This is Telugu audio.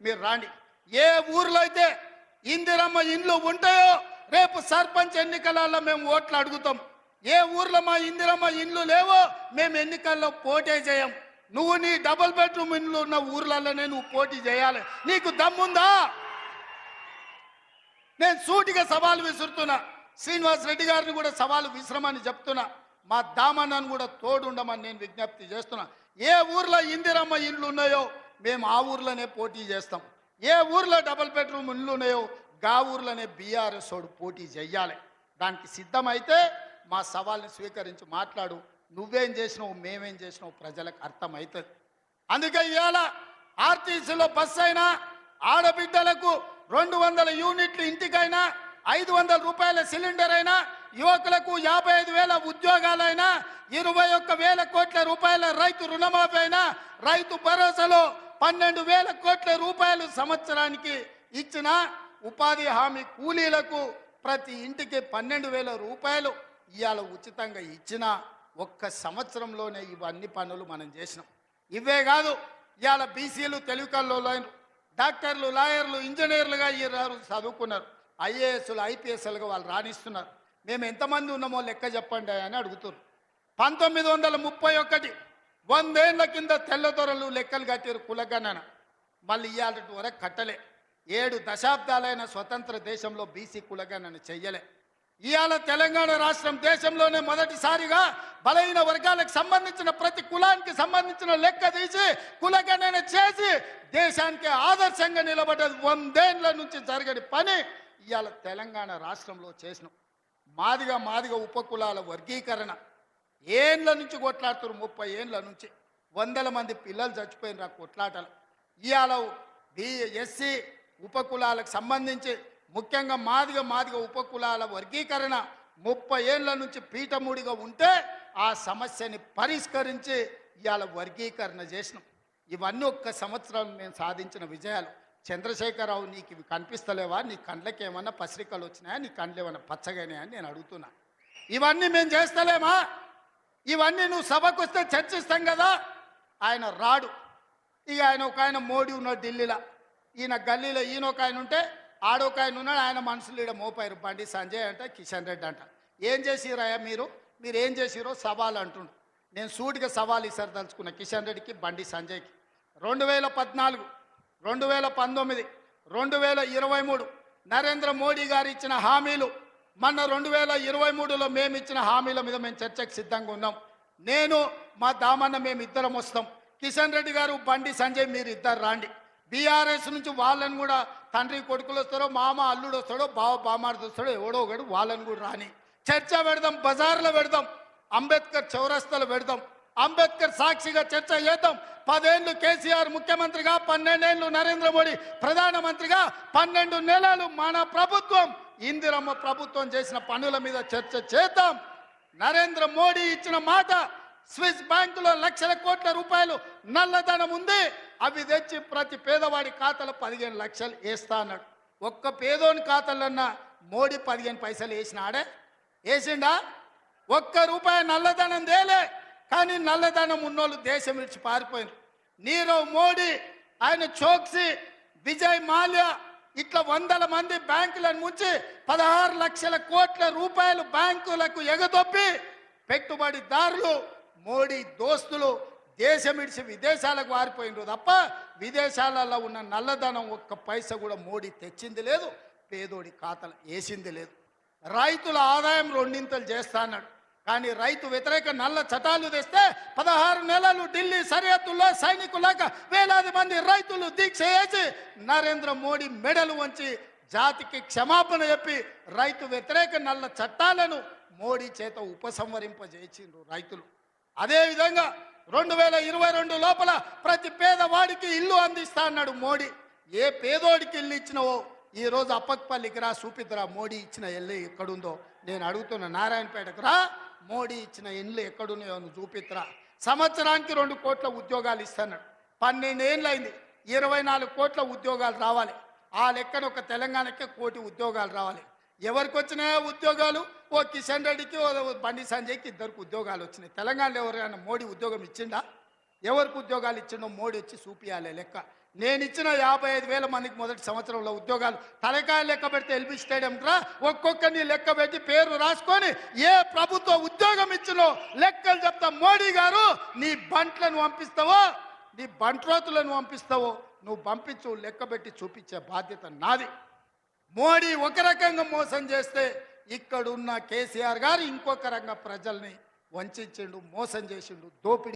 మీరు రాండి. ఏ ఊర్లో అయితే ఇందిరమ్మ ఇండ్లు ఉంటాయో రేపు సర్పంచ్ ఎన్నికలలో మేము ఓట్లు అడుగుతాం. ఏ ఊర్లో మా ఇందిరమ్మ ఇండ్లు లేవో మేము ఎన్నికల్లో పోటీ చేయం. నువ్వు నీ డబుల్ బెడ్రూమ్ ఇండ్లు ఉన్న ఊర్లలోనే నువ్వు పోటీ చేయాలి. నీకు దమ్ముందా? నేను సూటిగా సవాలు విసురుతున్నా. శ్రీనివాస్ రెడ్డి గారిని కూడా సవాలు విసిరమని చెప్తున్నా. మా దామన్నను కూడా తోడుండమని నేను విజ్ఞప్తి చేస్తున్నా. ఏ ఊర్లో ఇందిరమ్మ ఇండ్లు ఉన్నాయో మేము ఆ ఊర్లోనే పోటీ చేస్తాం. ఏ ఊర్లో డబుల్ బెడ్రూమ్ ఇండ్లు ఉన్నాయో గా ఊర్లోనే బీఆర్ఎస్ వాడు పోటీ చెయ్యాలి. దానికి సిద్ధమైతే మా సవాల్ని స్వీకరించి మాట్లాడు. నువ్వేం చేసినావు, మేమేం చేసినావు ప్రజలకు అర్థమవుతుంది. అందుకే ఇవాళ ఆర్టీసీలో బస్సు అయినా, ఆడబిడ్డలకు 200 యూనిట్లు ఇంటికైనా, 500 రూపాయల సిలిండర్ అయినా, యువకులకు 55,000 ఉద్యోగాలైనా, 21,000 కోట్ల రూపాయల రైతు రుణమాఫీ అయినా, రైతు భరోసాలో 12,000 కోట్ల రూపాయలు సంవత్సరానికి ఇచ్చిన ఉపాధి హామీ కూలీలకు ప్రతి ఇంటికి 12,000 రూపాయలు ఇవాళ ఉచితంగా ఇచ్చిన ఒక్క సంవత్సరంలోనే ఇవన్నీ పనులు మనం చేసినాం. ఇవే కాదు, ఇవాళ బీసీలు తెలుగుకల్లోలైన డాక్టర్లు, లాయర్లు, ఇంజనీర్లుగా ఈ చదువుకున్నారు. ఐఏఎస్లు, ఐపీఎస్లుగా వాళ్ళు రాణిస్తున్నారు. మేము ఎంతమంది ఉన్నామో లెక్క చెప్పండి అని అడుగుతున్నారు. 1931 100 ఏళ్ల కింద తెల్లదొరలు లెక్కలు కట్టారు కులగణన. మళ్ళీ ఇవాళ వరకు కట్టలే. 7 దశాబ్దాలైన స్వతంత్ర దేశంలో బీసీ కులగణన చెయ్యలే. ఇవాళ తెలంగాణ రాష్ట్రం దేశంలోనే మొదటిసారిగా బలహీన వర్గాలకు సంబంధించిన ప్రతి కులానికి సంబంధించిన లెక్క తీసి కులగణన చేసి దేశానికి ఆదర్శంగా నిలబడ్డది. 100 ఏళ్ల నుంచి జరగని పని ఇవాళ తెలంగాణ రాష్ట్రంలో చేసినాం. మాదిగ ఉపకులాల వర్గీకరణ ఏండ్ల నుంచి కొట్లాడుతారు. 30 ఏండ్ల నుంచి 100 మంది పిల్లలు చచ్చిపోయిన ఆ కొట్లాటలు. ఇవాళ ఎస్సీ ఉపకులాలకు సంబంధించి ముఖ్యంగా మాదిగ ఉపకులాల వర్గీకరణ 30 ఏళ్ల నుంచి పీఠముడిగా ఉంటే ఆ సమస్యని పరిష్కరించి ఇవాళ వర్గీకరణ చేసినాం. ఇవన్నీ ఒక్క సంవత్సరం మేము సాధించిన విజయాలు. చంద్రశేఖరరావు, నీకు ఇవి కనిపిస్తలేవా? నీ కండ్లకి ఏమన్నా పసిరికలు వచ్చినాయా? నీ కండ్లు ఏమన్నా పచ్చగానే అని నేను అడుగుతున్నా. ఇవన్నీ మేము చేస్తలేమా? ఇవన్నీ నువ్వు సభకు వస్తే చర్చిస్తాం కదా. ఆయన రాడు. ఇక ఒక ఆయన మోడీ ఉన్నాడు ఢిల్లీలో, ఈయన గల్లీలో ఈయన ఒక ఆయన ఉంటే ఆడొక ఆయన ఉన్నాడు. ఆయన మనుషులు ఈడ మోపారు. బండి సంజయ్ అంట, కిషన్ రెడ్డి అంట. ఏం చేసిరాయా మీరు ఏం చేసిరో సవాల్ అంటుండు. నేను సూటిగా సవాల్ ఇసరదలుచుకున్నా కిషన్ రెడ్డికి, బండి సంజయ్కి. 2014, 2019, 2023 నరేంద్ర మోడీ గారు ఇచ్చిన హామీలు, మొన్న 2023లో మేము ఇచ్చిన హామీల మీద మేము చర్చకు సిద్ధంగా ఉన్నాం. నేను, మా దామన్న మేము ఇద్దరం వస్తాం. కిషన్ రెడ్డి గారు, బండి సంజయ్ మీరు ఇద్దరు రాండి. బీఆర్ఎస్ నుంచి వాళ్ళని కూడా తండ్రి కొడుకులు వస్తారో, మామ అల్లుడు వస్తాడో, బావ బామార్ది వస్తాడో, ఎవడో ఒకడు వాళ్ళని కూడా రాని. చర్చ పెడదాం, బజార్లో పెడదాం, అంబేద్కర్ చౌరస్తాలో పెడదాం. అంబేద్కర్ సాక్షిగా చర్చ చేద్దాం. 10 ఏళ్ళు కేసీఆర్ ముఖ్యమంత్రిగా, 12 ఏళ్ళు నరేంద్ర మోడీ ప్రధానమంత్రిగా, 12 నెలలు మన ప్రభుత్వం ఇందిరమ్మ ప్రభుత్వం చేసిన పనుల మీద చర్చ చేద్దాం. నరేంద్ర మోడీ ఇచ్చిన మాట, స్విస్ బ్యాంకులో లక్షల కోట్ల రూపాయలు నల్లధనం ఉంది, అవి తెచ్చి ప్రతి పేదవాడి ఖాతాలో 15 లక్షలు వేస్తా అన్నాడు. ఒక్క పేదోని ఖాతాలన్నా మోడీ 15 పైసలు వేసినాడే? వేసిండా? ఒక్క రూపాయి నల్లధనం తేలే. కానీ నల్లధనం ఉన్నోళ్ళు దేశం విడిచి పారిపోయినారు. నీరవ్ మోడీ, ఆయన చోక్సీ, విజయ్ మాల్యా, ఇట్లా 100 మంది బ్యాంకులను ముంచి 16 లక్షల కోట్ల రూపాయలు బ్యాంకులకు ఎగదొప్పి పెట్టుబడిదారులు, మోడీ దోస్తులు దేశం విడిచి విదేశాలకు వారిపోయినరు తప్ప విదేశాలలో ఉన్న నల్లధనం ఒక్క పైసా కూడా మోడీ తెచ్చింది లేదు, పేదోడి ఖాతాలు వేసింది లేదు. రైతుల ఆదాయం 2 చేస్తా అన్నాడు. కానీ రైతు వ్యతిరేక నల్ల చట్టాలు తెస్తే 16 నెలలు ఢిల్లీ సరిహద్దుల్లో సైనికులాగా వేలాది మంది రైతులు దీక్ష చేసి నరేంద్ర మోడీ మెడలు వంచి జాతికి క్షమాపణ చెప్పి రైతు వ్యతిరేక నల్ల చట్టాలను మోడీ చేత ఉపసంహరింపజేసిండ్రు రైతులు. అదేవిధంగా 2022 లోపల ప్రతి పేదవాడికి ఇల్లు అందిస్తా అన్నాడు మోడీ. ఏ పేదోడికి ఇల్లు ఇచ్చినవో ఈరోజు అప్పక్పల్లికి రా, చూపిద్దురా మోడీ ఇచ్చిన ఇల్లు ఎక్కడుందో. నేను అడుగుతున్నా, నారాయణపేటకు రా, మోడీ ఇచ్చిన ఇల్లు ఎక్కడున్నాయో నువ్వు చూపిద్దురా. సంవత్సరానికి 2 కోట్ల ఉద్యోగాలు ఇస్తున్నాడు. 12 ఏళ్ళు అయింది, 24 కోట్ల ఉద్యోగాలు రావాలి. ఆ లెక్కన ఒక తెలంగాణకే 1 కోటి ఉద్యోగాలు రావాలి. ఎవరికి వచ్చినాయో ఉద్యోగాలు? ఓ కిషన్ రెడ్డికి, ఓ బండి సంజయ్కి 2 ఉద్యోగాలు వచ్చినాయి. తెలంగాణలో ఎవరైనా మోడీ ఉద్యోగం ఇచ్చిండా? ఎవరికి ఉద్యోగాలు ఇచ్చిండో మోడీ వచ్చి చూపియాలి లెక్క. నేను ఇచ్చిన 55,000 మందికి మొదటి సంవత్సరంలో ఉద్యోగాలు తలకాయ లెక్క పెడితే ఎల్బీ స్టేడియం రా ఒక్కొక్కరిని లెక్క పెట్టి పేరు రాసుకొని ఏ ప్రభుత్వ ఉద్యోగం ఇచ్చినో లెక్కలు చెప్తా. మోడీ గారు నీ బంట్లను పంపిస్తావో నీ బంట్రోతులను పంపిస్తావో నువ్వు పంపించు, లెక్క పెట్టి చూపించే బాధ్యత నాది. మోడీ ఒక రకంగా మోసం చేస్తే ఇక్కడున్న కేసీఆర్ గారు ఇంకొక రకంగా ప్రజల్ని వంచిండు, మోసం చేసిండు, దోపిడీ